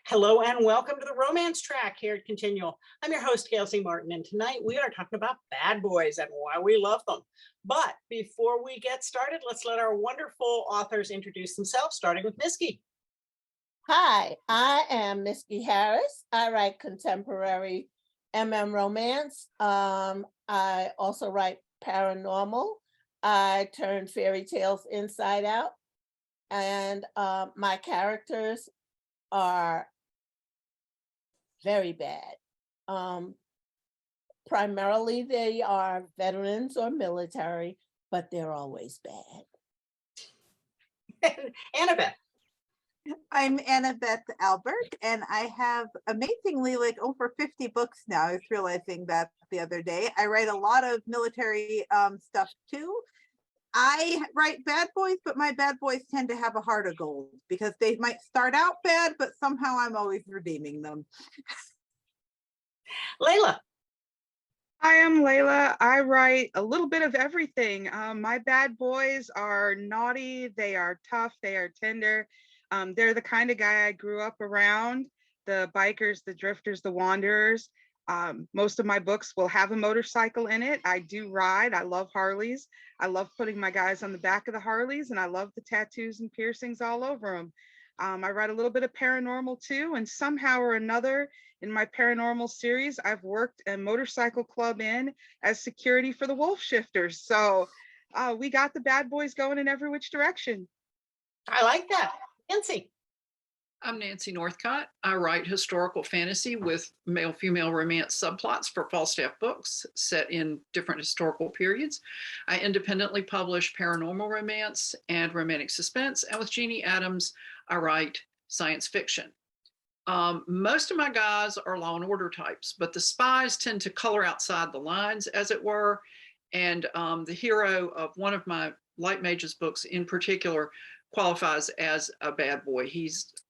Hello and welcome to the romance track here at Continual. I'm your host, Gail Martin, and tonight we are talking about bad boys and why we love them. But before we get started, let's let our wonderful authors introduce themselves, starting with Miski. Hi, I am Miski Harris. I write contemporary romance. I also write paranormal. I turn fairy tales inside out. And my characters are very bad. Primarily, they are veterans or military, but they're always bad. Annabeth. I'm Annabeth Albert, and I have amazingly like over 50 books now. I was realizing that the other day. I write a lot of military stuff too. I write bad boys, but my bad boys tend to have a heart of gold because they might start out bad, but somehow I'm always redeeming them. Layla. Hi, I'm Layla. I write a little bit of everything. My bad boys are naughty, they are tough, they are tender. They're the kind of guy I grew up around, the bikers, the drifters, the wanderers. Most of my books will have a motorcycle in it. I do ride. I love Harleys. I love putting my guys on the back of the Harleys, and I love the tattoos and piercings all over them. I write a little bit of paranormal too, and somehow or another in my paranormal series, I've worked a motorcycle club in as security for the wolf shifters. So we got the bad boys going in every which direction. I like that. Nancy. I'm Nancy Northcott. I write historical fantasy with male-female romance subplots for Falstaff books set in different historical periods. I independently publish paranormal romance and romantic suspense, and with Jeannie Adams, I write science fiction. Most of my guys are law and order types, but the spies tend to color outside the lines, as it were, and the hero of one of my light mages books in particular qualifies as a bad boy.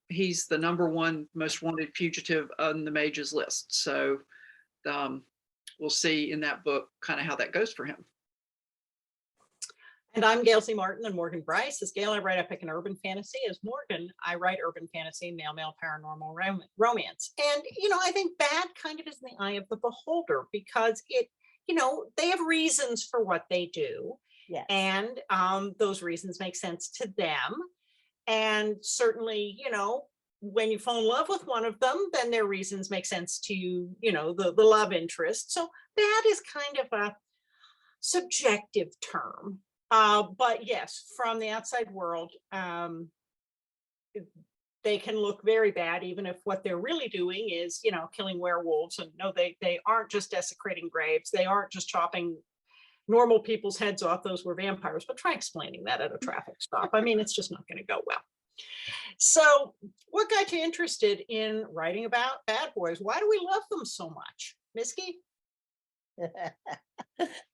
He's the number one most wanted fugitive on the mages list. So we'll see in that book kind of how that goes for him. And I'm Gail Martin, and Morgan Brice. As Gail, I write epic and urban fantasy. As Morgan, I write urban fantasy, male paranormal romance. And, I think bad kind of is in the eye of the beholder because they have reasons for what they do. Yes. And those reasons make sense to them. And certainly, when you fall in love with one of them, then their reasons make sense to you, the love interest. So bad is kind of a subjective term. But yes, from the outside world, they can look very bad, even if what they're really doing is, killing werewolves. And no, they aren't just desecrating graves. They aren't just chopping normal people's heads off. Those were vampires, but try explaining that at a traffic stop. I mean, it's just not going to go well. So what got you interested in writing about bad boys? Why do we love them so much? Miski?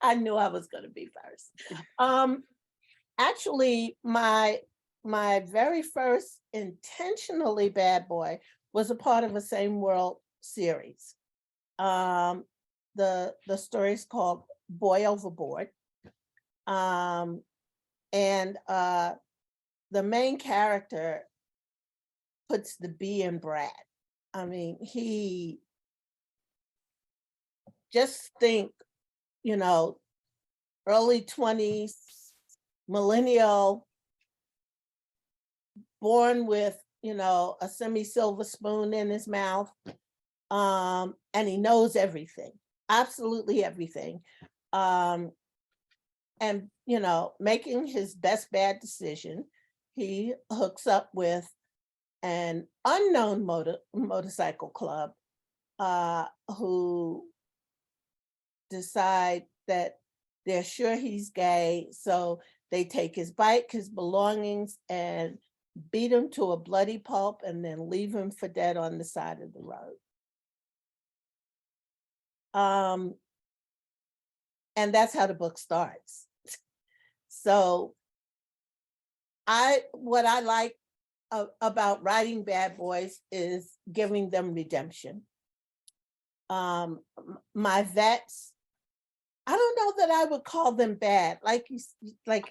I knew I was going to be first. Actually, my very first intentionally bad boy was a part of a Same World series. The story is called Boy Overboard. And the main character puts the B in Brad. I mean, he just think, early 20s, millennial, born with, a semi-silver spoon in his mouth. And he knows everything, absolutely everything. And, making his best bad decision, he hooks up with an unknown motorcycle club who decide that they're sure he's gay. So they take his bike, his belongings, and beat him to a bloody pulp and then leave him for dead on the side of the road. And that's how the book starts. So what I like about writing bad boys is giving them redemption. My vets, I don't know that I would call them bad. Like you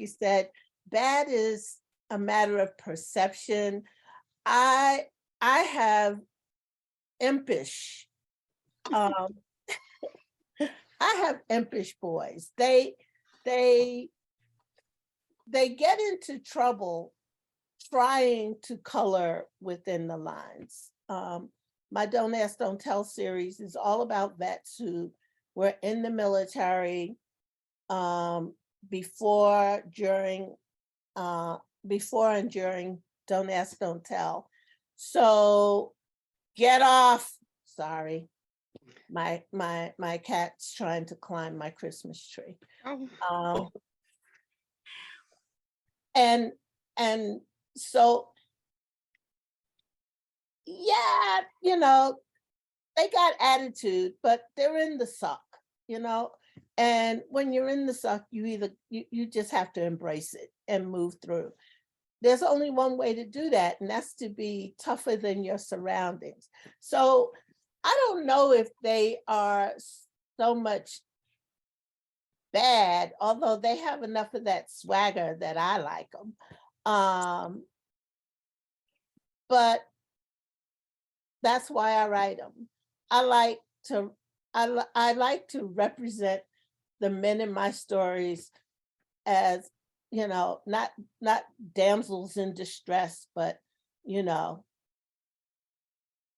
said, bad is a matter of perception. I have impish. Um, I have impish boys. They get into trouble trying to color within the lines. My Don't Ask, Don't Tell series is all about vets who were in the military before, and during Don't Ask, Don't Tell. So get off. Sorry, my cat's trying to climb my Christmas tree. Oh. And so, yeah, they got attitude, but they're in the suck, and when you're in the suck, you just have to embrace it and move through. There's only one way to do that, and that's to be tougher than your surroundings. So I don't know if they are so much bad, although they have enough of that swagger that I like them. But that's why I write them. I like to represent the men in my stories as, not damsels in distress, but,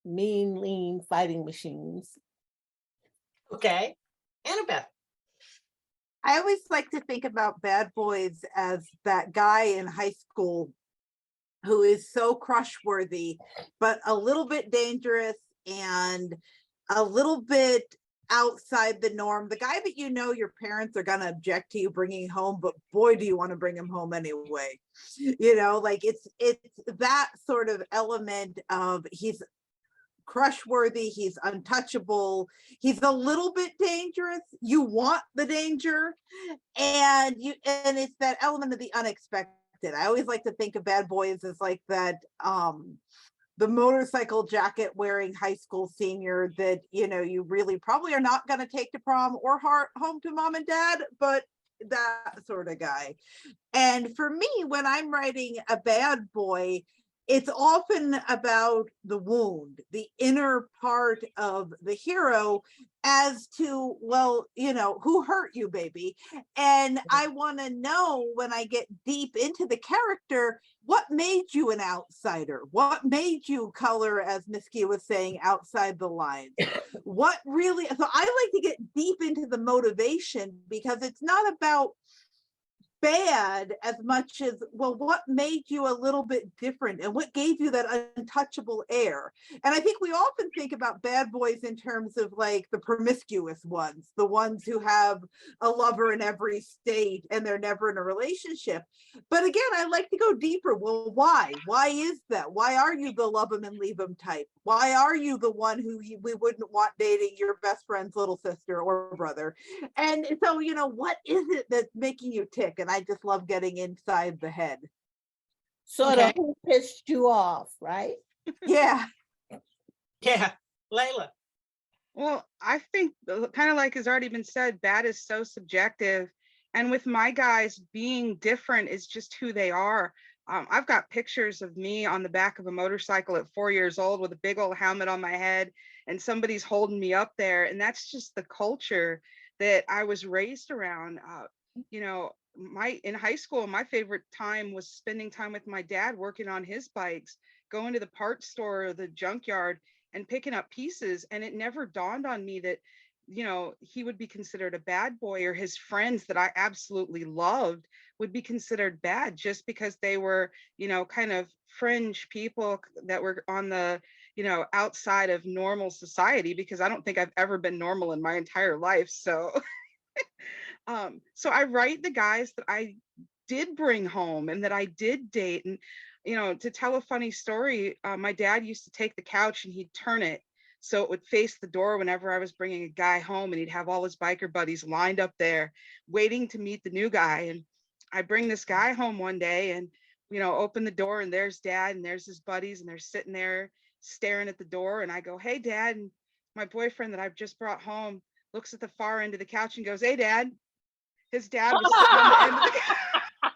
mean, lean fighting machines. Okay. Annabeth. I always like to think about bad boys as that guy in high school who is so crush worthy, but a little bit dangerous and a little bit outside the norm. The guy that your parents are going to object to you bringing home, but boy, do you want to bring him home anyway. It's that sort of element of he's crush worthy, he's untouchable, he's a little bit dangerous, you want the danger, and it's that element of the unexpected. I always like to think of bad boys as like that the motorcycle jacket wearing high school senior that you really probably are not going to take to prom or home to mom and dad, but that sort of guy. And for me, when I'm writing a bad boy, it's often about the wound, the inner part of the hero as to, well, who hurt you, baby? And I want to know, when I get deep into the character, what made you an outsider? What made you color, as Miski was saying, outside the lines? What really, so I like to get deep into the motivation, because it's not about bad as much as, well, what made you a little bit different and what gave you that untouchable air? And I think we often think about bad boys in terms of like the promiscuous ones, the ones who have a lover in every state and they're never in a relationship. But again, I like to go deeper. Well, why is that? Why are you the love them and leave them type? Why are you the one who we wouldn't want dating your best friend's little sister or brother? And so, what is it that's making you tick? And I just love getting inside the head. Sort of who pissed you off, right? Yeah. Yeah. Layla. Well, I think kind of like has already been said, bad is so subjective. And with my guys, being different is just who they are. I've got pictures of me on the back of a motorcycle at 4 years old with a big old helmet on my head, and somebody's holding me up there. And that's just the culture that I was raised around. In high school, my favorite time was spending time with my dad working on his bikes, going to the parts store or the junkyard and picking up pieces. And it never dawned on me that, he would be considered a bad boy, or his friends that I absolutely loved would be considered bad just because they were, kind of fringe people that were on the, outside of normal society, because I don't think I've ever been normal in my entire life. So so I write the guys that I did bring home and that I did date. And, to tell a funny story, my dad used to take the couch and he'd turn it so it would face the door whenever I was bringing a guy home, and he'd have all his biker buddies lined up there waiting to meet the new guy. And I bring this guy home one day and, open the door, and there's dad and there's his buddies, and they're sitting there staring at the door. And I go, "Hey, Dad." And my boyfriend that I've just brought home looks at the far end of the couch and goes, "Hey, Dad." His dad was sitting on the end of the couch.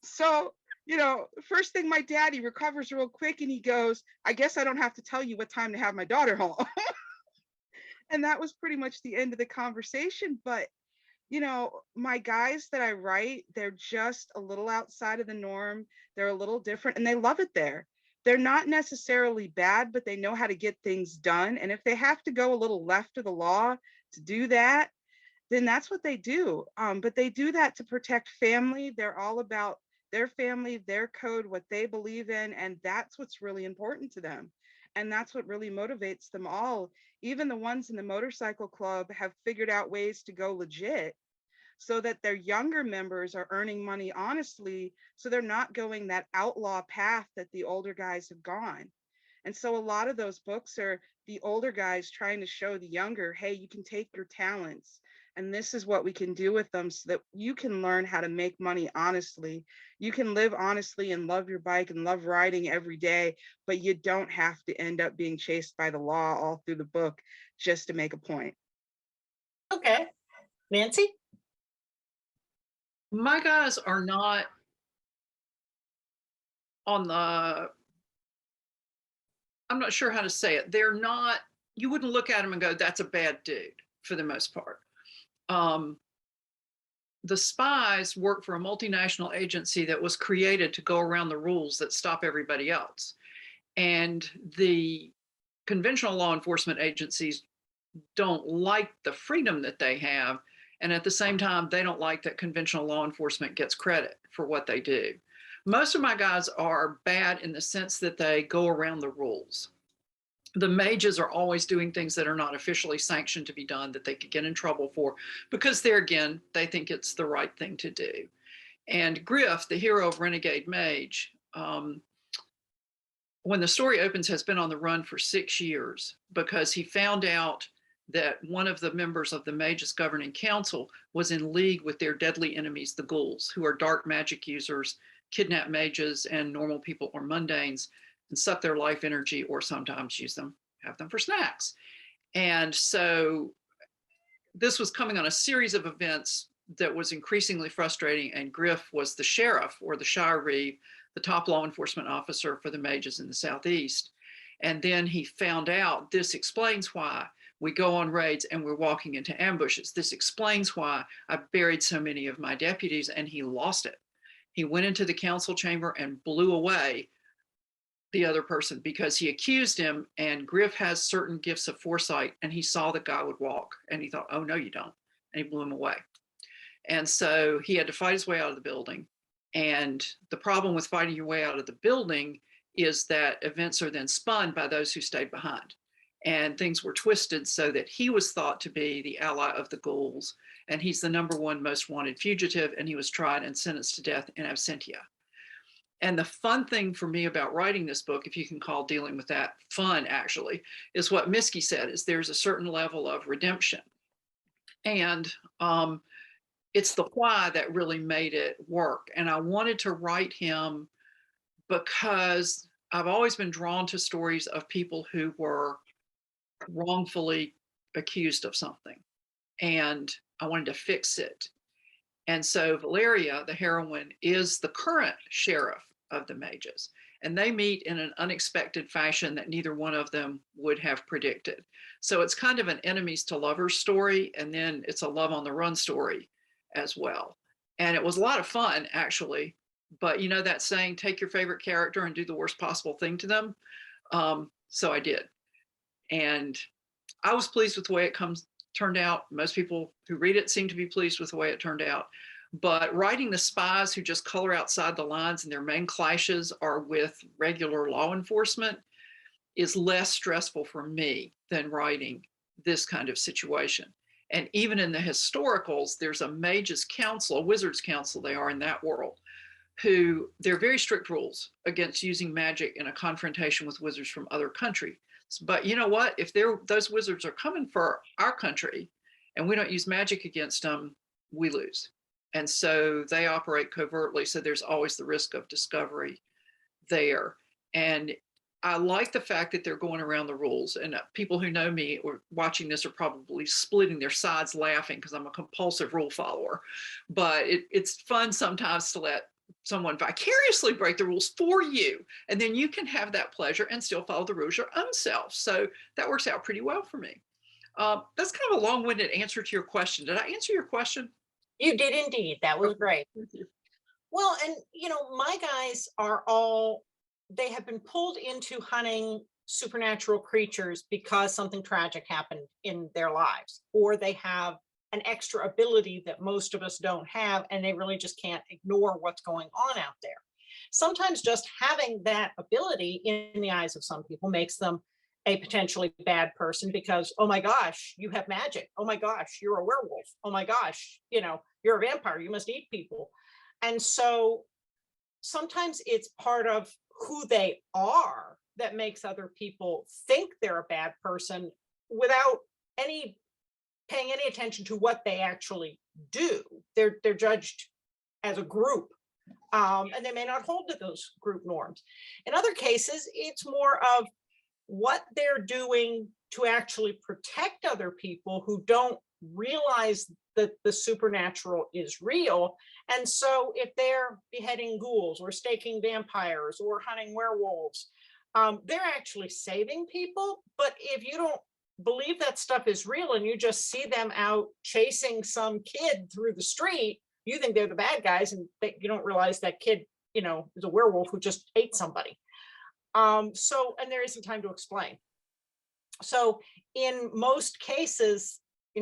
So You know, first thing my daddy recovers real quick and he goes, I guess I don't have to tell you what time to have my daughter home. And that was pretty much the end of the conversation. But, you know, my guys that I write, they're just a little outside of the norm. They're a little different and they love it there. They're not necessarily bad, but they know how to get things done. And if they have to go a little left of the law to do that, then that's what they do. But they do that to protect family. They're all about their family, their code, what they believe in, and that's what's really important to them. And that's what really motivates them all. Even the ones in the motorcycle club have figured out ways to go legit so that their younger members are earning money honestly, so they're not going that outlaw path that the older guys have gone. And so a lot of those books are the older guys trying to show the younger, hey, you can take your talents and this is what we can do with them so that you can learn how to make money honestly. You can live honestly and love your bike and love riding every day, but you don't have to end up being chased by the law all through the book just to make a point. Okay. Nancy? My guys are not on the, I'm not sure how to say it. They're not, you wouldn't look at them and go, that's a bad dude for the most part. The spies work for a multinational agency that was created to go around the rules that stop everybody else. And the conventional law enforcement agencies don't like the freedom that they have. And at the same time, they don't like that conventional law enforcement gets credit for what they do. Most of my guys are bad in the sense that they go around the rules. The mages are always doing things that are not officially sanctioned to be done that they could get in trouble for because they're, again, they think it's the right thing to do. And Griff, the hero of Renegade Mage, when the story opens, has been on the run for 6 years because he found out that one of the members of the Mages Governing Council was in league with their deadly enemies, the ghouls, who are dark magic users, kidnap mages and normal people or mundanes, and suck their life energy or sometimes use them, have them for snacks. And so this was coming on a series of events that was increasingly frustrating. And Griff was the sheriff or the Shire Reeve, the top law enforcement officer for the mages in the Southeast. And then he found out this explains why we go on raids and we're walking into ambushes. This explains why I buried so many of my deputies, and he lost it. He went into the council chamber and blew away the other person because he accused him, and Griff has certain gifts of foresight, and he saw the guy would walk and he thought, oh no, you don't. And he blew him away. And so he had to fight his way out of the building. And the problem with fighting your way out of the building is that events are then spun by those who stayed behind. And things were twisted so that he was thought to be the ally of the ghouls. And he's the #1 most wanted fugitive. And he was tried and sentenced to death in absentia. And the fun thing for me about writing this book, if you can call dealing with that fun, actually, is what Miski said, is there's a certain level of redemption. And it's the why that really made it work. And I wanted to write him because I've always been drawn to stories of people who were wrongfully accused of something. And I wanted to fix it. And so Valeria, the heroine, is the current sheriff of the mages. And they meet in an unexpected fashion that neither one of them would have predicted. So it's kind of an enemies to lovers story. And then it's a love on the run story as well. And it was a lot of fun, actually. But you know that saying, take your favorite character and do the worst possible thing to them. So I did. And I was pleased with the way it turned out. Most people who read it seem to be pleased with the way it turned out. But writing the spies who just color outside the lines and their main clashes are with regular law enforcement is less stressful for me than writing this kind of situation. And even in the historicals, there's a mages council, a wizards council, they are in that world, who there are very strict rules against using magic in a confrontation with wizards from other countries. But you know what? If those wizards are coming for our country and we don't use magic against them, we lose. And so they operate covertly. So there's always the risk of discovery there. And I like the fact that they're going around the rules. And people who know me or watching this are probably splitting their sides laughing because I'm a compulsive rule follower. But it's fun sometimes to let someone vicariously break the rules for you. And then you can have that pleasure and still follow the rules your own self. So that works out pretty well for me. That's kind of a long-winded answer to your question. Did I answer your question? You did indeed. That was great. Thank you. Well, and my guys are all, they have been pulled into hunting supernatural creatures because something tragic happened in their lives, or they have an extra ability that most of us don't have, and they really just can't ignore what's going on out there. Sometimes just having that ability in the eyes of some people makes them a potentially bad person because, oh my gosh, you have magic. Oh my gosh, you're a werewolf. Oh my gosh, you're a vampire. You must eat people. And so sometimes it's part of who they are that makes other people think they're a bad person without paying any attention to what they actually do. They're judged as a group, and they may not hold to those group norms. In other cases, it's more of what they're doing to actually protect other people who don't realize that the supernatural is real. And so if they're beheading ghouls or staking vampires or hunting werewolves, they're actually saving people. But if you don't believe that stuff is real and you just see them out chasing some kid through the street, you think they're the bad guys, and you don't realize that kid, is a werewolf who just ate somebody. And there isn't time to explain. So in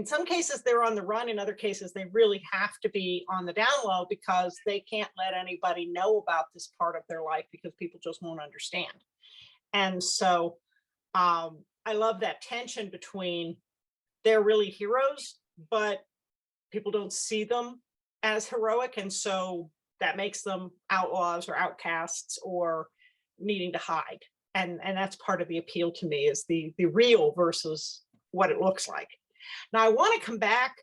some cases they're on the run. In other cases, they really have to be on the down low because they can't let anybody know about this part of their life because people just won't understand. And so I love that tension between they're really heroes, but people don't see them as heroic. And so that makes them outlaws or outcasts or needing to hide. And that's part of the appeal to me, is the real versus what it looks like. Now, I want to come back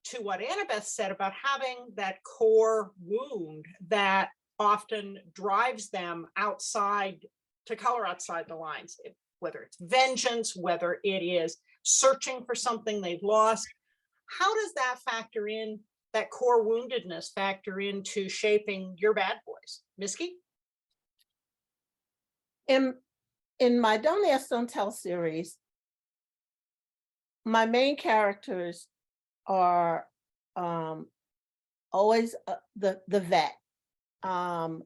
to what Annabeth said about having that core wound that often drives them outside, to color outside the lines, whether it's vengeance, whether it is searching for something they've lost. How does that factor in, that core woundedness factor into shaping your bad boys? Miski? In my Don't Ask, Don't Tell series, my main characters are always the vet. And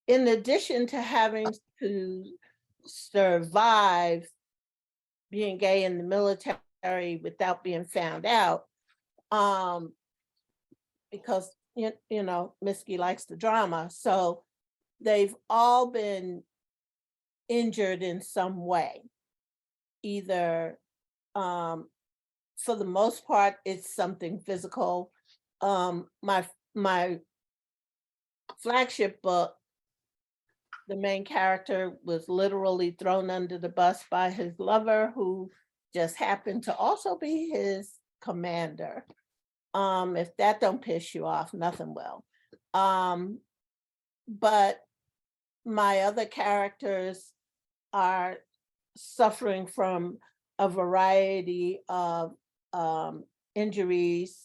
in addition to having to survive being gay in the military without being found out, because Miski likes the drama, so they've all been injured in some way. Either, for the most part, it's something physical. My flagship book, the main character was literally thrown under the bus by his lover, who just happened to also be his commander. If that don't piss you off, nothing will. But my other characters are suffering from a variety of injuries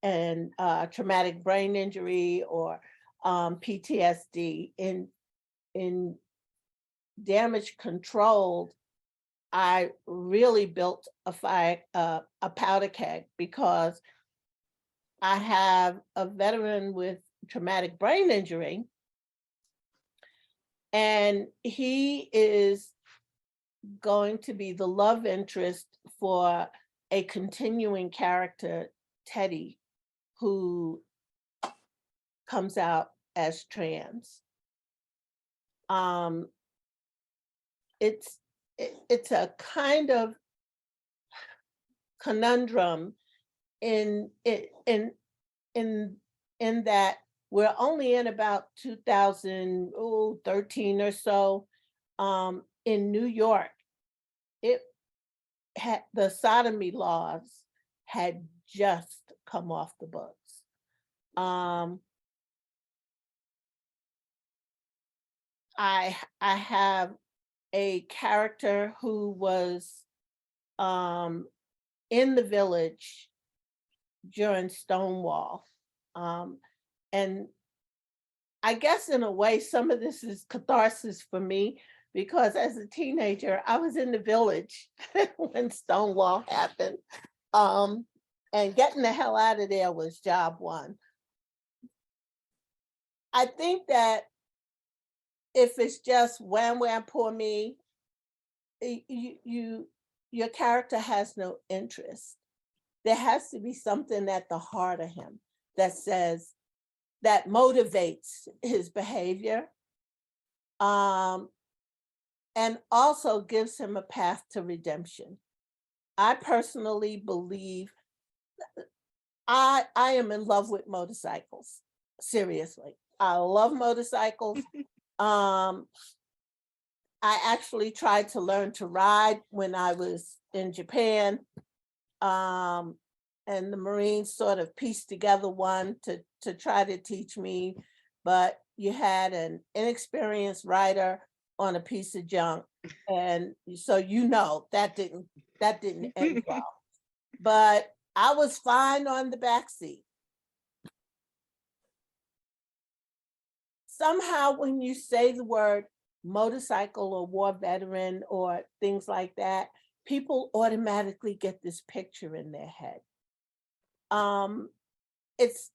and traumatic brain injury or PTSD. In Damage Controlled, I really built a powder keg because I have a veteran with traumatic brain injury, and he is going to be the love interest for a continuing character, Teddy, who comes out as trans. It's a kind of conundrum in that we're only in about 2013 or so. In New York, the sodomy laws had just come off the books. I have a character who was in the village during Stonewall, And I guess in a way, some of this is catharsis for me because as a teenager, I was in the village when Stonewall happened. And getting the hell out of there was job one. I think that if it's just wham wham poor me, your character has no interest. There has to be something at the heart of him that says, that motivates his behavior, and also gives him a path to redemption. I personally believe I am in love with motorcycles. Seriously, I love motorcycles. I actually tried to learn to ride when I was in Japan. And the Marines sort of pieced together one to try to teach me, but you had an inexperienced rider on a piece of junk. And so, that didn't end well, but I was fine on the back seat. Somehow when you say the word motorcycle or war veteran or things like that, people automatically get this picture in their head.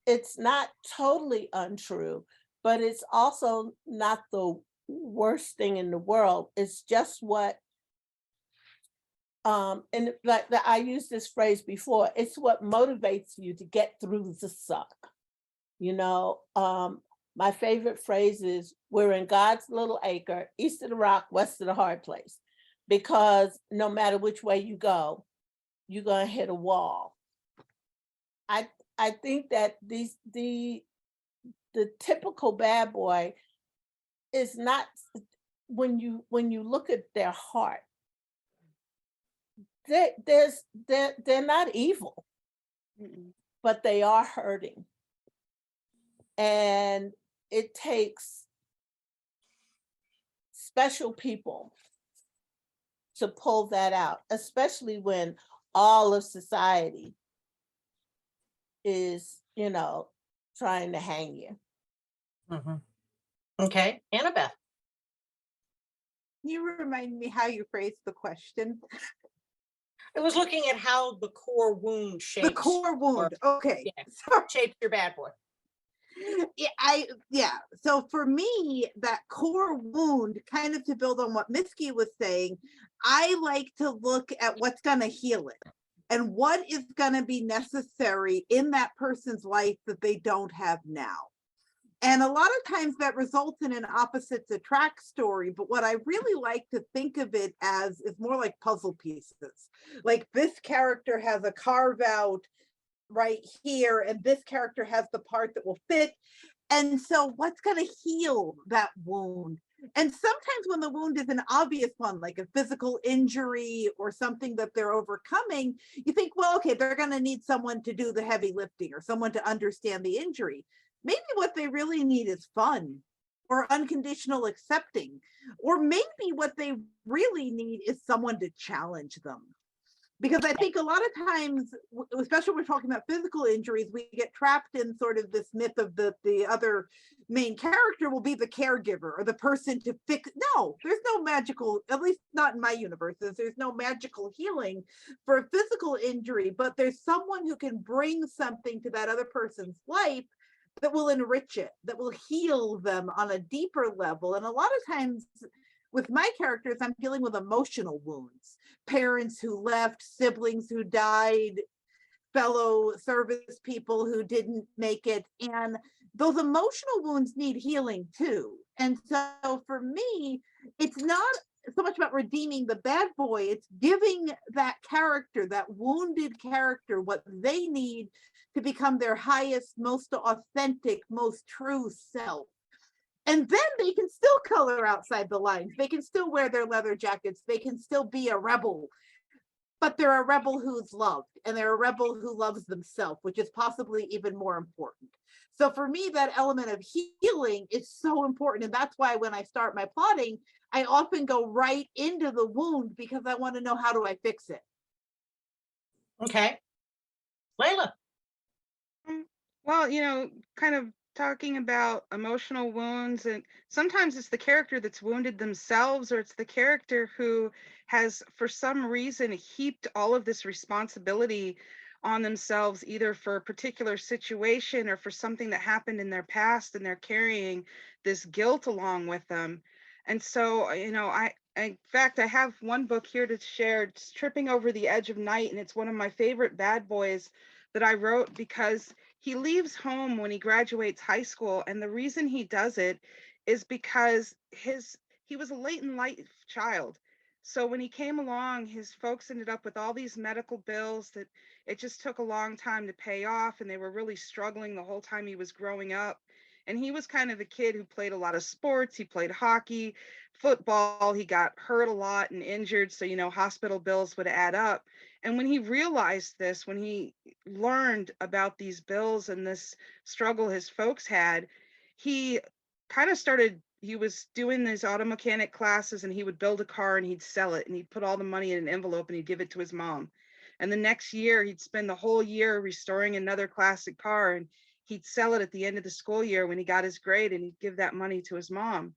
It's not totally untrue, but it's also not the worst thing in the world. It's just what, and like I used this phrase before, it's what motivates you to get through the suck. My favorite phrase is, we're in God's little acre, east of the rock, west of the hard place, because no matter which way you go, you're gonna hit a wall. I think that the typical bad boy is not, when you look at their heart, they're not evil, but they are hurting. And it takes special people to pull that out, especially when all of society is, trying to hang you. Mhm. Okay, Annabeth. Can you remind me how you phrased the question? I was looking at how the core wound shapes. The core wound. Okay. Yeah. Sorry. Shapes your bad boy. Yeah. So for me, that core wound, kind of to build on what Miski was saying, I like to look at what's going to heal it and what is going to be necessary in that person's life that they don't have now. And a lot of times that results in an opposites attract story. But what I really like to think of it as is more like puzzle pieces. Like this character has a carve out right here, and this character has the part that will fit. And so what's going to heal that wound? And sometimes when the wound is an obvious one, like a physical injury or something that they're overcoming, you think, well, okay, they're going to need someone to do the heavy lifting or someone to understand the injury. Maybe what they really need is fun or unconditional accepting, or maybe what they really need is someone to challenge them. Because I think a lot of times, especially when we're talking about physical injuries, we get trapped in sort of this myth of the other main character will be the caregiver or the person to fix. No, there's no magical, at least not in my universes, there's no magical healing for a physical injury, but there's someone who can bring something to that other person's life that will enrich it, that will heal them on a deeper level. And a lot of times with my characters, I'm dealing with emotional wounds, parents who left, siblings who died, fellow service people who didn't make it. And those emotional wounds need healing too. And so for me, it's not so much about redeeming the bad boy, it's giving that character, that wounded character, what they need to become their highest, most authentic, most true self. And then they can still color outside the lines. They can still wear their leather jackets. They can still be a rebel, but they're a rebel who's loved, and they're a rebel who loves themselves, which is possibly even more important. So for me, that element of healing is so important. And that's why when I start my plotting, I often go right into the wound because I want to know, how do I fix it? Okay. Layla. Well, kind of talking about emotional wounds, and sometimes it's the character that's wounded themselves, or it's the character who has, for some reason, heaped all of this responsibility on themselves, either for a particular situation or for something that happened in their past, and they're carrying this guilt along with them. And so, in fact, I have one book here to share. It's Tripping Over the Edge of Night, and it's one of my favorite bad boys that I wrote because he leaves home when he graduates high school, and the reason he does it is because he was a late in life child. So when he came along, his folks ended up with all these medical bills that it just took a long time to pay off, and they were really struggling the whole time he was growing up. And he was kind of a kid who played a lot of sports. He played hockey, football. He got hurt a lot and injured, so hospital bills would add up. And when he realized this, when he learned about these bills and this struggle his folks had, he kind of started, he was doing these auto mechanic classes, and he would build a car and he'd sell it, and he'd put all the money in an envelope and he'd give it to his mom. And the next year he'd spend the whole year restoring another classic car, and he'd sell it at the end of the school year when he got his grade, and he'd give that money to his mom.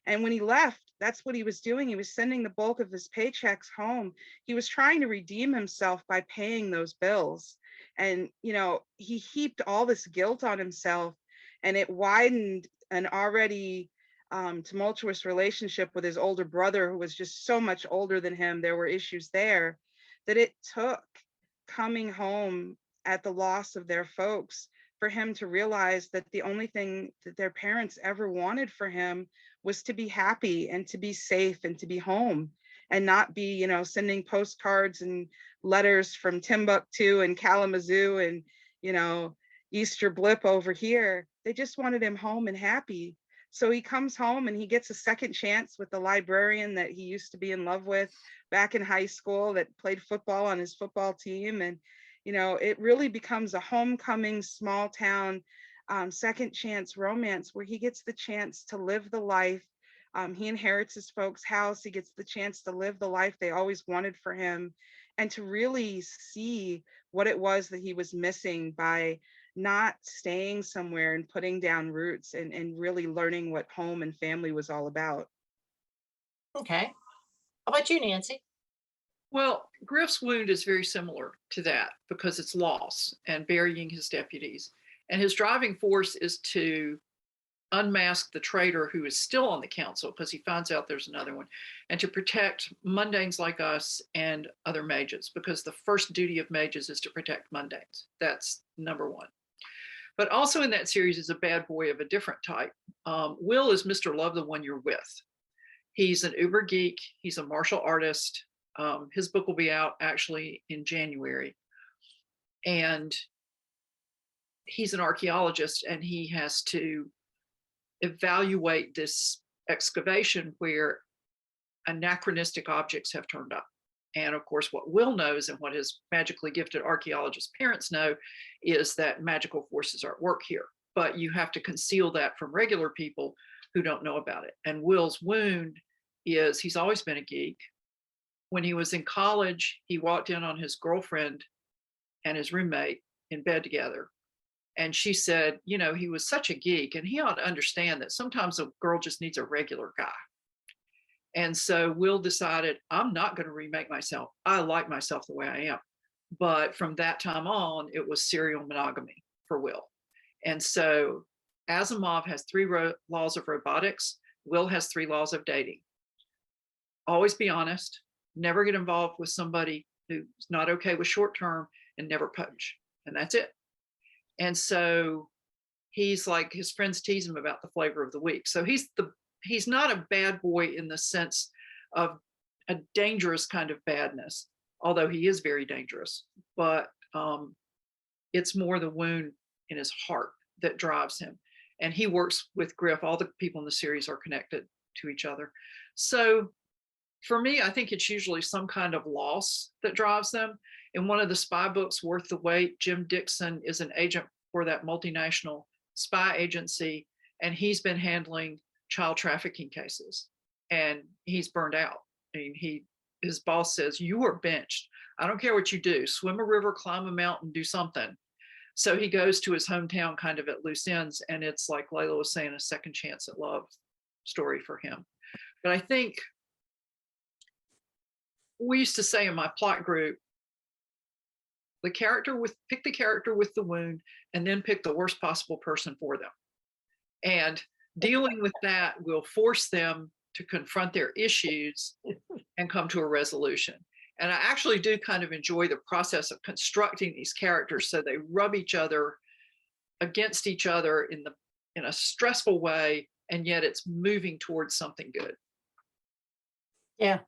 And when he left, that's what he was doing. He was sending the bulk of his paychecks home. He was trying to redeem himself by paying those bills. And, he heaped all this guilt on himself, and it widened an already tumultuous relationship with his older brother, who was just so much older than him. There were issues there that it took coming home at the loss of their folks for him to realize that the only thing that their parents ever wanted for him was to be happy and to be safe and to be home, and not be, sending postcards and letters from Timbuktu and Kalamazoo and, Easter Blip over here. They just wanted him home and happy. So he comes home and he gets a second chance with the librarian that he used to be in love with back in high school, that played football on his football team. And, it really becomes a homecoming, small town, second chance romance where he gets the chance to live the life. He inherits his folks' house. He gets the chance to live the life they always wanted for him, and to really see what it was that he was missing by not staying somewhere and putting down roots, and really learning what home and family was all about. Okay. How about you, Nancy? Well, Griff's wound is very similar to that because it's loss and burying his deputies. And his driving force is to unmask the traitor who is still on the council, because he finds out there's another one, and to protect mundanes like us and other mages, because the first duty of mages is to protect mundanes. That's number one. But also in that series is a bad boy of a different type. Will is Mr. Love the One You're With. He's an uber geek. He's a martial artist. His book will be out actually in January. And he's an archaeologist, and he has to evaluate this excavation where anachronistic objects have turned up. And of course, what Will knows, and what his magically gifted archaeologist parents know, is that magical forces are at work here. But you have to conceal that from regular people who don't know about it. And Will's wound is he's always been a geek. When he was in college, he walked in on his girlfriend and his roommate in bed together. And she said, he was such a geek, and he ought to understand that sometimes a girl just needs a regular guy. And so Will decided, I'm not going to remake myself. I like myself the way I am. But from that time on, it was serial monogamy for Will. And so Asimov has 3 laws of robotics. Will has 3 laws of dating. Always be honest, never get involved with somebody who's not okay with short term, and never poach. And that's it. And so he's like, his friends tease him about the flavor of the week. So he's not a bad boy in the sense of a dangerous kind of badness, although he is very dangerous. But it's more the wound in his heart that drives him. And he works with Griff. All the people in the series are connected to each other. So for me, I think it's usually some kind of loss that drives them. In one of the spy books, Worth the Wait, Jim Dixon is an agent for that multinational spy agency, and he's been handling child trafficking cases, and he's burned out. I mean, his boss says, you are benched. I don't care what you do. Swim a river, climb a mountain, do something. So he goes to his hometown kind of at loose ends, and it's like Layla was saying, a second chance at love story for him. But I think we used to say in my plot group, pick the character with the wound, and then pick the worst possible person for them. And dealing with that will force them to confront their issues and come to a resolution. And I actually do kind of enjoy the process of constructing these characters so they rub each other against each other in a stressful way, and yet it's moving towards something good. Yeah.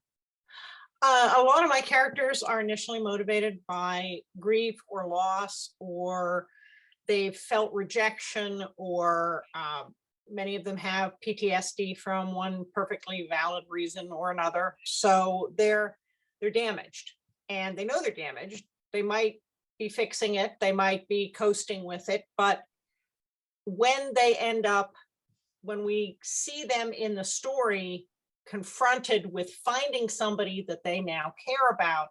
A lot of my characters are initially motivated by grief or loss, or they've felt rejection, or many of them have PTSD from one perfectly valid reason or another. So they're damaged, and they know they're damaged. They might be fixing it, they might be coasting with it, but when we see them in the story confronted with finding somebody that they now care about,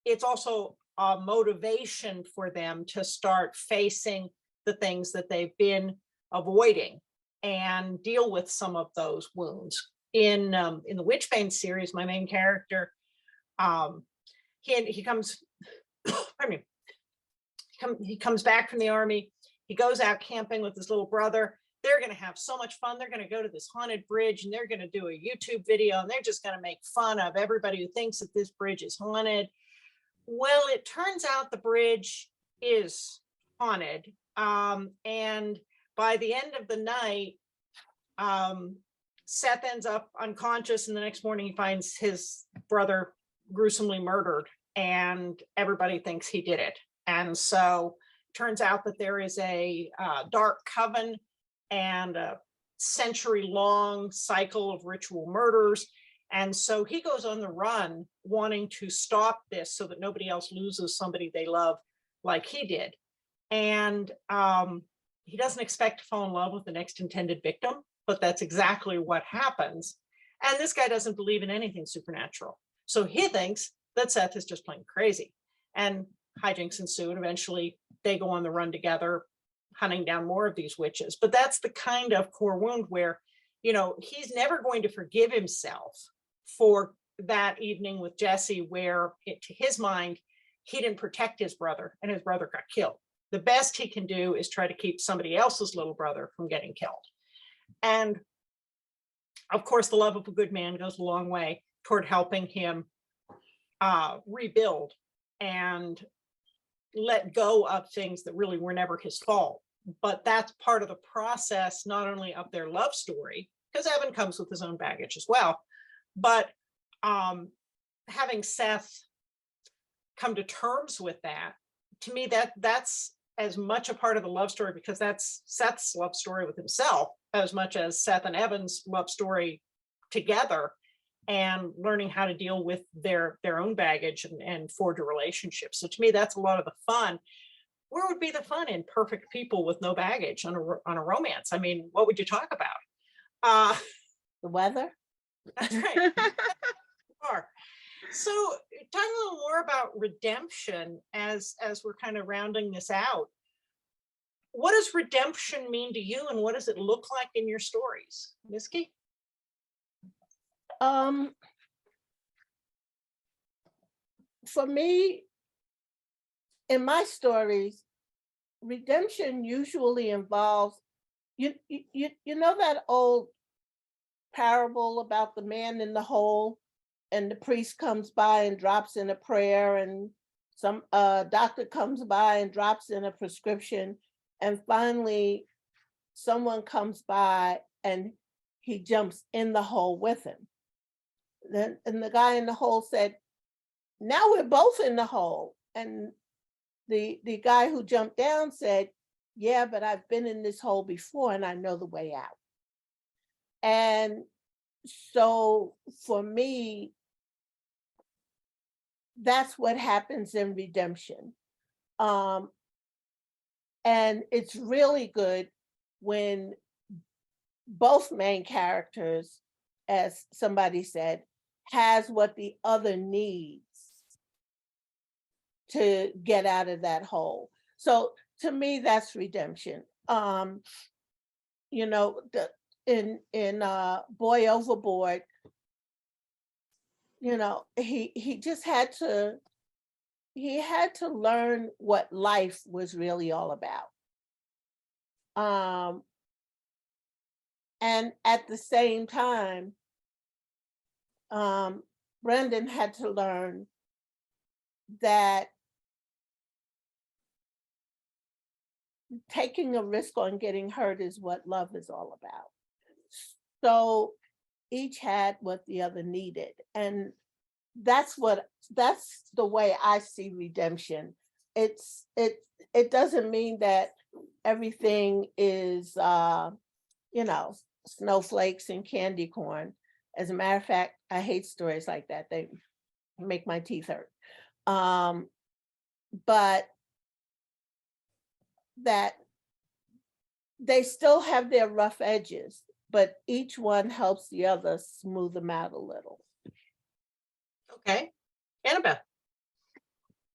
it's also a motivation for them to start facing the things that they've been avoiding and deal with some of those wounds. In the Witchbane series, my main character, he comes, pardon me, he comes back from the army. He goes out camping with his little brother. They're going to have so much fun. They're going to go to this haunted bridge, and they're going to do a YouTube video, and they're just going to make fun of everybody who thinks that this bridge is haunted. Well, it turns out the bridge is haunted. And by the end of the night, Seth ends up unconscious, and the next morning he finds his brother gruesomely murdered, and everybody thinks he did it. And so it turns out that there is a dark coven and a century-long cycle of ritual murders. And so he goes on the run wanting to stop this so that nobody else loses somebody they love like he did. And he doesn't expect to fall in love with the next intended victim, but that's exactly what happens. And this guy doesn't believe in anything supernatural. So he thinks that Seth is just plain crazy. And hijinks ensue, and eventually they go on the run together, hunting down more of these witches. But that's the kind of core wound where, he's never going to forgive himself for that evening with Jesse, where to his mind, he didn't protect his brother and his brother got killed. The best he can do is try to keep somebody else's little brother from getting killed. And of course, the love of a good man goes a long way toward helping him rebuild and let go of things that really were never his fault. But that's part of the process, not only of their love story, because Evan comes with his own baggage as well, but having Seth come to terms with that, to me, that's as much a part of the love story, because that's Seth's love story with himself as much as Seth and Evan's love story together, and learning how to deal with their own baggage and forge a relationship. So to me, that's a lot of the fun. Where would be the fun in perfect people with no baggage on a romance? I mean, what would you talk about? The weather. That's right. So talk a little more about redemption as we're kind of rounding this out. What does redemption mean to you, and what does it look like in your stories? Miski? For me, in my stories, redemption usually involves, you know that old parable about the man in the hole, and the priest comes by and drops in a prayer, and some doctor comes by and drops in a prescription, and finally someone comes by and he jumps in the hole with him. Then and the guy in the hole said, "Now we're both in the hole." And the guy who jumped down said, "Yeah, but I've been in this hole before and I know the way out." And so for me, that's what happens in redemption. And it's really good when both main characters, as somebody said, has what the other needs to get out of that hole. So to me, that's redemption. You know, in Boy Overboard, you know, he just had to learn what life was really all about. And at the same time, Brendan had to learn that taking a risk on getting hurt is what love is all about. So each had what the other needed. And that's the way I see redemption. It doesn't mean that everything is you know, snowflakes and candy corn. As a matter of fact, I hate stories like that. They make my teeth hurt. But that they still have their rough edges, but each one helps the other smooth them out a little. Okay. Annabeth.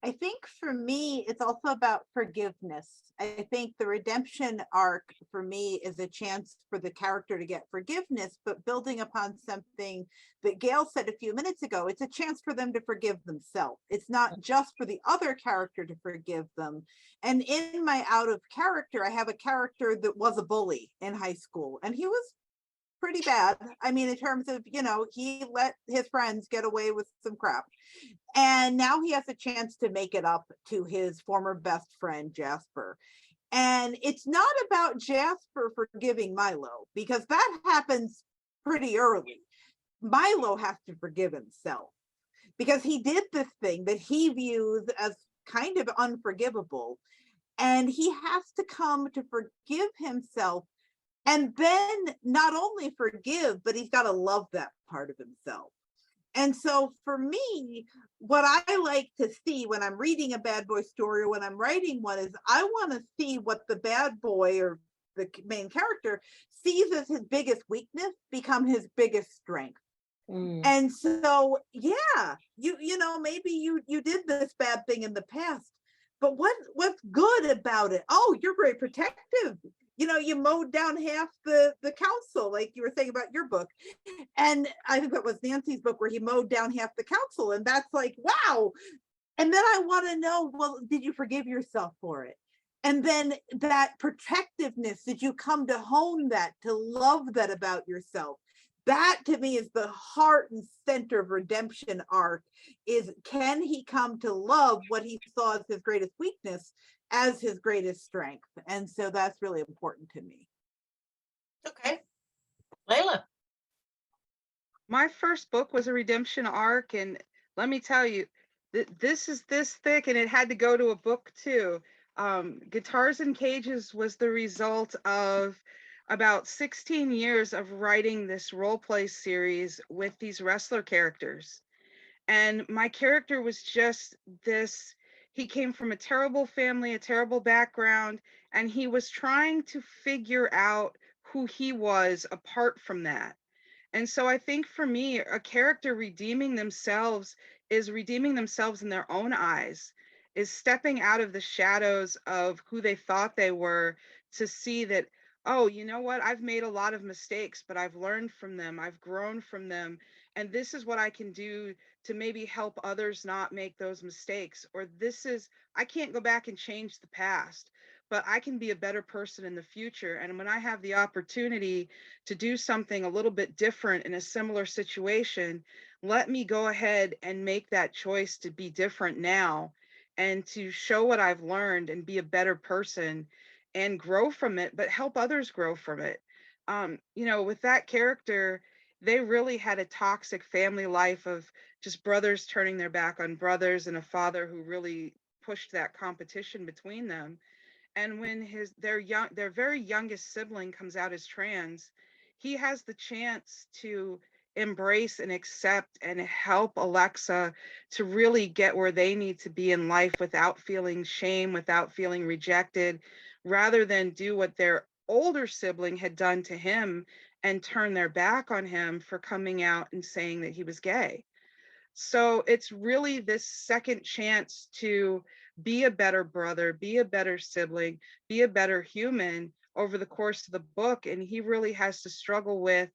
I think for me, it's also about forgiveness. I think the redemption arc for me is a chance for the character to get forgiveness, but building upon something that Gail said a few minutes ago, it's a chance for them to forgive themselves. It's not just for the other character to forgive them. And in my out of character, I have a character that was a bully in high school, and he was pretty bad. I mean, in terms of, you know, he let his friends get away with some crap. And now he has a chance to make it up to his former best friend, Jasper. And it's not about Jasper forgiving Milo, because that happens pretty early. Milo has to forgive himself because he did this thing that he views as kind of unforgivable. And he has to come to forgive himself, and then not only forgive, but he's got to love that part of himself. And so for me, what I like to see when I'm reading a bad boy story or when I'm writing one is I want to see what the bad boy or the main character sees as his biggest weakness become his biggest strength. And so, yeah, you know, maybe you did this bad thing in the past, but what's good about it? Oh, you're very protective. You know, you mowed down half the council, like you were saying about your book. And I think that was Nancy's book where he mowed down half the council. And that's like, wow. And then I want to know, well, did you forgive yourself for it? And then that protectiveness, did you come to hone that, to love that about yourself? That to me is the heart and center of redemption arc, is can he come to love what he saw as his greatest weakness as his greatest strength? And so that's really important to me. Okay. Layla. My first book was a redemption arc, and let me tell you, this is this thick, and it had to go to a book too. Guitars and Cages was the result of about 16 years of writing this role play series with these wrestler characters. And my character was just this, he came from a terrible family, a terrible background, and he was trying to figure out who he was apart from that. And so I think for me, a character redeeming themselves is redeeming themselves in their own eyes, is stepping out of the shadows of who they thought they were to see that, oh, you know what? I've made a lot of mistakes, but I've learned from them. I've grown from them. And this is what I can do to maybe help others not make those mistakes. Or this is, I can't go back and change the past, but I can be a better person in the future. And when I have the opportunity to do something a little bit different in a similar situation, let me go ahead and make that choice to be different now and to show what I've learned and be a better person and grow from it, but help others grow from it. You know, with that character, they really had a toxic family life of just brothers turning their back on brothers and a father who really pushed that competition between them. And when their very youngest sibling comes out as trans, he has the chance to embrace and accept and help Alexa to really get where they need to be in life without feeling shame, without feeling rejected, rather than do what their older sibling had done to him and turn their back on him for coming out and saying that he was gay. So it's really this second chance to be a better brother, be a better sibling, be a better human over the course of the book. And he really has to struggle with,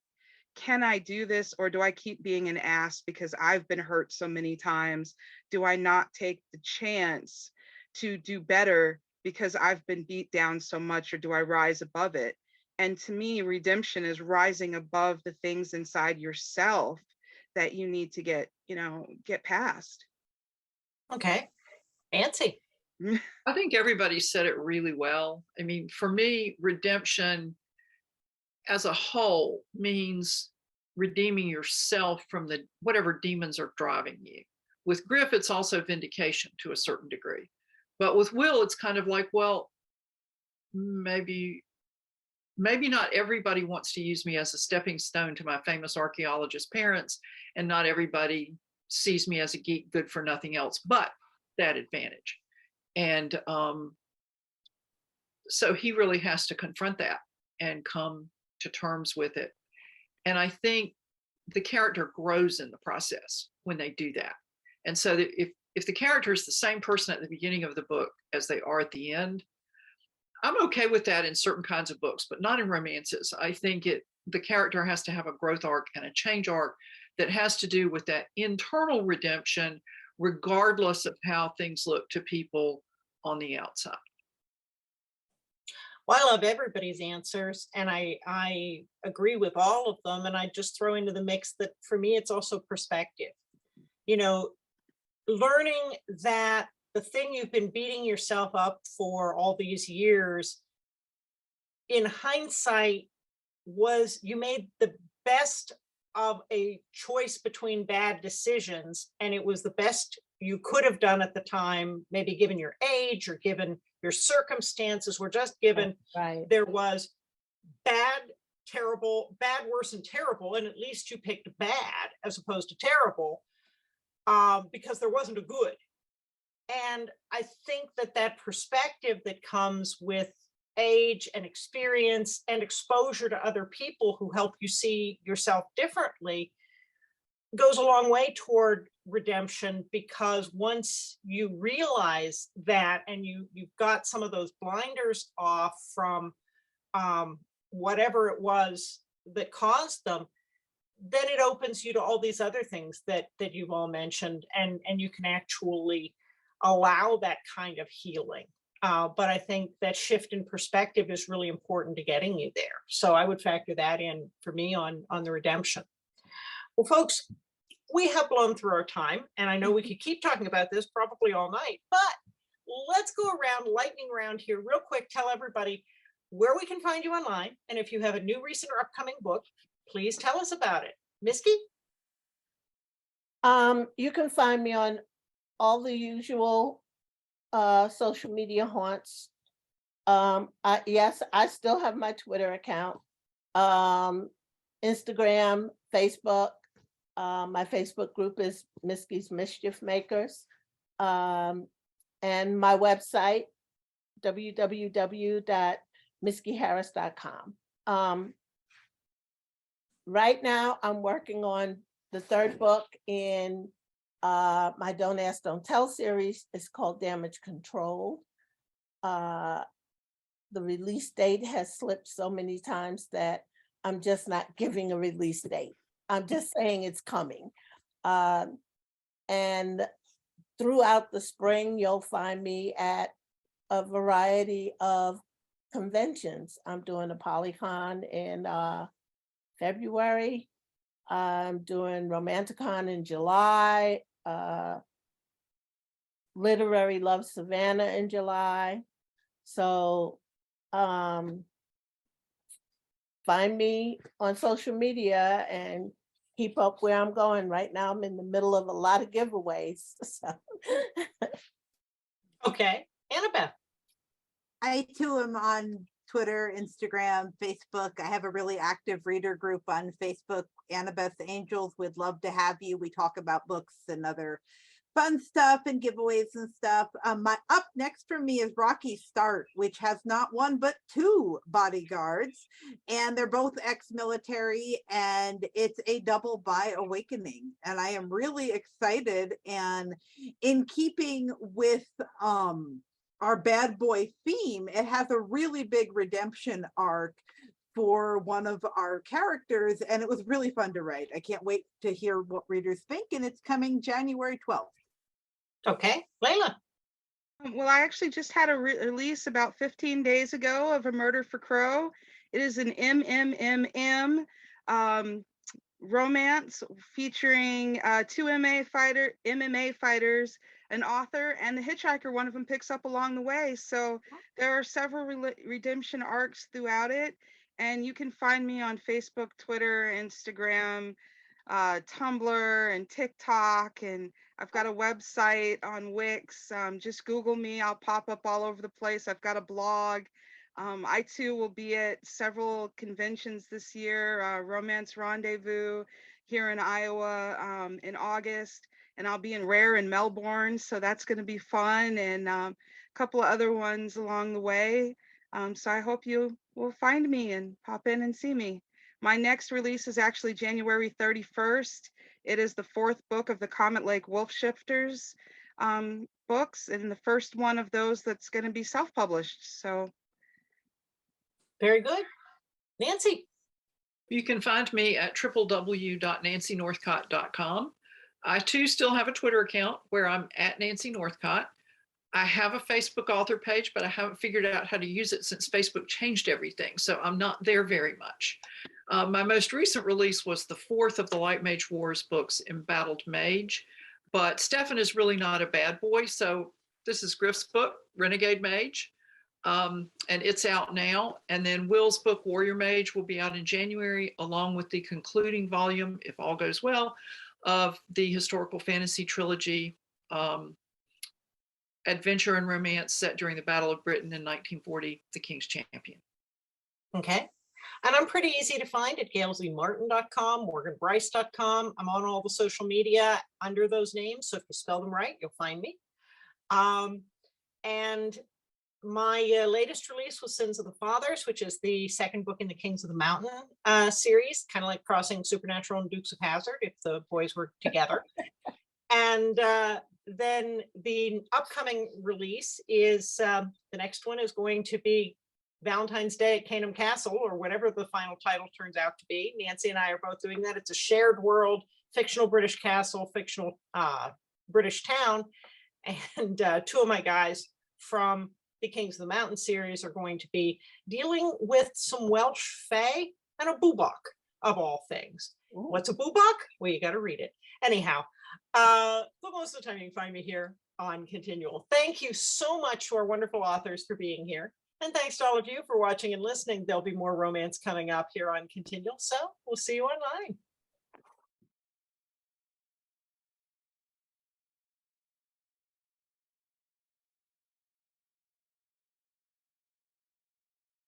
can I do this, or do I keep being an ass because I've been hurt so many times? Do I not take the chance to do better because I've been beat down so much, or do I rise above it? And to me, redemption is rising above the things inside yourself that you need to get past. Okay. Nancy. I think everybody said it really well. I mean, for me, redemption as a whole means redeeming yourself from the whatever demons are driving you. With Griff, it's also vindication to a certain degree. But with Will, it's kind of like, well, maybe not everybody wants to use me as a stepping stone to my famous archaeologist parents, and not everybody sees me as a geek good for nothing else but that advantage. And so he really has to confront that and come to terms with it. And I think the character grows in the process when they do that. And so that if the character is the same person at the beginning of the book as they are at the end, I'm okay with that in certain kinds of books, but not in romances. I think the character has to have a growth arc and a change arc that has to do with that internal redemption, regardless of how things look to people on the outside. Well, I love everybody's answers, and I agree with all of them. And I just throw into the mix that for me, it's also perspective. You know, learning that the thing you've been beating yourself up for all these years, in hindsight, was you made the best of a choice between bad decisions, and it was the best you could have done at the time, maybe given your age or given your circumstances were just given. Right. There was bad, terrible, bad, worse, and terrible, and at least you picked bad as opposed to terrible, because there wasn't a good. And I think that perspective that comes with age and experience and exposure to other people who help you see yourself differently goes a long way toward redemption, because once you realize that and you've got some of those blinders off from whatever it was that caused them, then it opens you to all these other things that you've all mentioned, and you can actually allow that kind of healing. But I think that shift in perspective is really important to getting you there. So I would factor that in for me on the redemption. Well, folks, we have blown through our time, and I know we could keep talking about this probably all night, but let's go around, lightning round here real quick. Tell everybody where we can find you online, and if you have a new, recent, or upcoming book, please tell us about it. Miski? You can find me on all the usual social media haunts. Yes, I still have my Twitter account, Instagram, Facebook. My Facebook group is Miski's Mischief Makers. And my website, www.miskiharris.com. Right now, I'm working on the third book in my Don't Ask, Don't Tell series. It's called Damage Control. The release date has slipped so many times that I'm just not giving a release date. I'm just saying it's coming. And throughout the spring, you'll find me at a variety of conventions. I'm doing a Polycon in February. I'm doing Romanticon in July. Literary Love Savannah in July. So find me on social media and keep up where I'm going. Right now, I'm in the middle of a lot of giveaways. So. Okay. Annabeth? I too am on Twitter, Instagram, Facebook. I have a really active reader group on Facebook, Annabeth Angels. We'd love to have you. We talk about books and other fun stuff and giveaways and stuff. My up next for me is Rocky Start, which has not one but two bodyguards, and they're both ex-military, and it's a double bi awakening. And I am really excited, and in keeping with our bad boy theme, it has a really big redemption arc for one of our characters, and it was really fun to write. I can't wait to hear what readers think, and it's coming January 12th. Okay, Layla. Well, I actually just had a release about 15 days ago of A Murder for Crow. It is an MMMM romance featuring two MMA fighters, an author, and the hitchhiker. One of them picks up along the way. So there are several redemption arcs throughout it. And you can find me on Facebook, Twitter, Instagram, Tumblr, and TikTok. And I've got a website on Wix. Just Google me. I'll pop up all over the place. I've got a blog. I too will be at several conventions this year, Romance Rendezvous here in Iowa in August, and I'll be in Rare in Melbourne, so that's going to be fun, and a couple of other ones along the way. So I hope you will find me and pop in and see me. My next release is actually January 31st. It is the fourth book of the Comet Lake Wolf Shifters books, and the first one of those that's going to be self-published. So. Very good. Nancy. You can find me at www.nancynorthcott.com. I too still have a Twitter account where I'm at Nancy Northcott. I have a Facebook author page, but I haven't figured out how to use it since Facebook changed everything. So I'm not there very much. My most recent release was the fourth of the Light Mage Wars books, Embattled Mage. But Stefan is really not a bad boy. So this is Griff's book, Renegade Mage. And it's out now. And then Will's book, Warrior Mage, will be out in January, along with the concluding volume, if all goes well, of the historical fantasy trilogy, adventure and romance set during the Battle of Britain in 1940, The King's Champion. Okay. And I'm pretty easy to find at gailzmartin.com, morganbrice.com. I'm on all the social media under those names. So if you spell them right, you'll find me. And my latest release was Sins of the Fathers, which is the second book in the Kings of the Mountain series, kind of like crossing Supernatural and Dukes of Hazzard if the boys were together. And then the upcoming release is, the next one is going to be Valentine's Day at Canham Castle, or whatever the final title turns out to be. Nancy and I are both doing that. It's a shared world, fictional British castle, fictional British town. And two of my guys from the Kings of the Mountain series are going to be dealing with some Welsh fae and a bubak, of all things. Ooh. What's a bubak? Well, you got to read it. Anyhow, but most of the time you can find me here on Continual. Thank you so much to our wonderful authors for being here. And thanks to all of you for watching and listening. There'll be more romance coming up here on Continual. So we'll see you online.